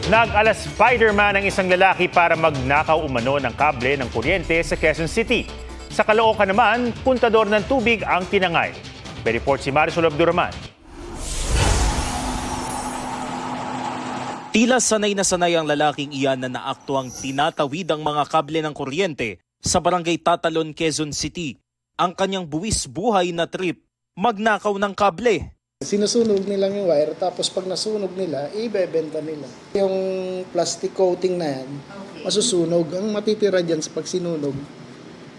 Nag-alas Spider-Man ang isang lalaki para magnakaw umano ng kable ng kuryente sa Quezon City. Sa Caloocan naman, puntador ng tubig ang tinangay. May report si Marisol Abduraman. Tila sanay na sanay ang lalaking iyan na naaktuang tinatawid ang mga kable ng kuryente sa barangay Tatalon, Quezon City. Ang kanyang buwis buhay na trip, magnakaw ng kable. Sinusunog nila yung wire, tapos pag nasunog nila, ibebenta nila. Yung plastic coating na yan, masusunog. Ang matitira dyan sa pag sinunog,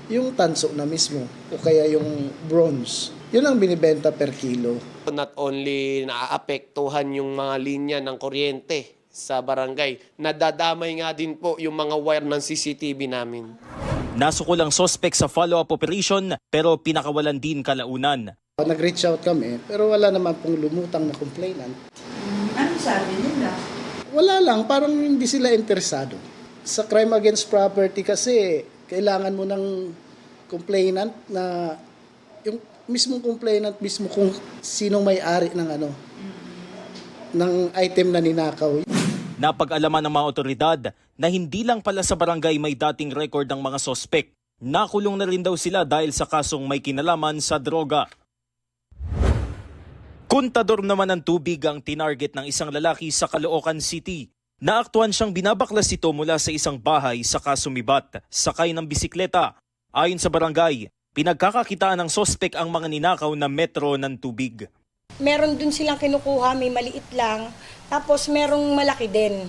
yung tanso na mismo, o kaya yung bronze. Yun ang binibenta per kilo. Not only naaapektuhan yung mga linya ng kuryente sa barangay, nadadamay nga din po yung mga wire ng CCTV namin. Nasukol ang sospek sa follow-up operation pero pinakawalan din kalaunan. Nag-reach out kami, pero wala naman pong lumutang na complainant. Anong sabi nila? Wala lang, parang hindi sila interesado. Sa crime against property kasi, kailangan mo ng complainant na, yung mismong complainant mismo kung sinong may-ari ng ng item na ninakaw. Napag-alaman ng mga otoridad na hindi lang pala sa barangay may dating record ng mga sospek. Nakulong na rin daw sila dahil sa kasong may kinalaman sa droga. Kontador naman ng tubig ang tinarget ng isang lalaki sa Caloocan City. Naaktuhan siyang binabaklas ito mula sa isang bahay sa Kasumibat, sakay ng bisikleta. Ayon sa barangay, pinagkakakitaan ng sospek ang mga ninakaw na metro ng tubig. Meron dun silang kinukuha, may maliit lang, tapos merong malaki din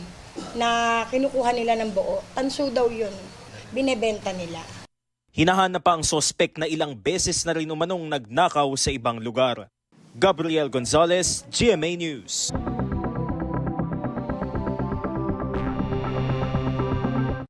na kinukuha nila ng buo. Tanso daw yun, binebenta nila. Hinahanap pa ang sospek na ilang beses na rin umanong nagnakaw sa ibang lugar. Gabriel Gonzalez, GMA News.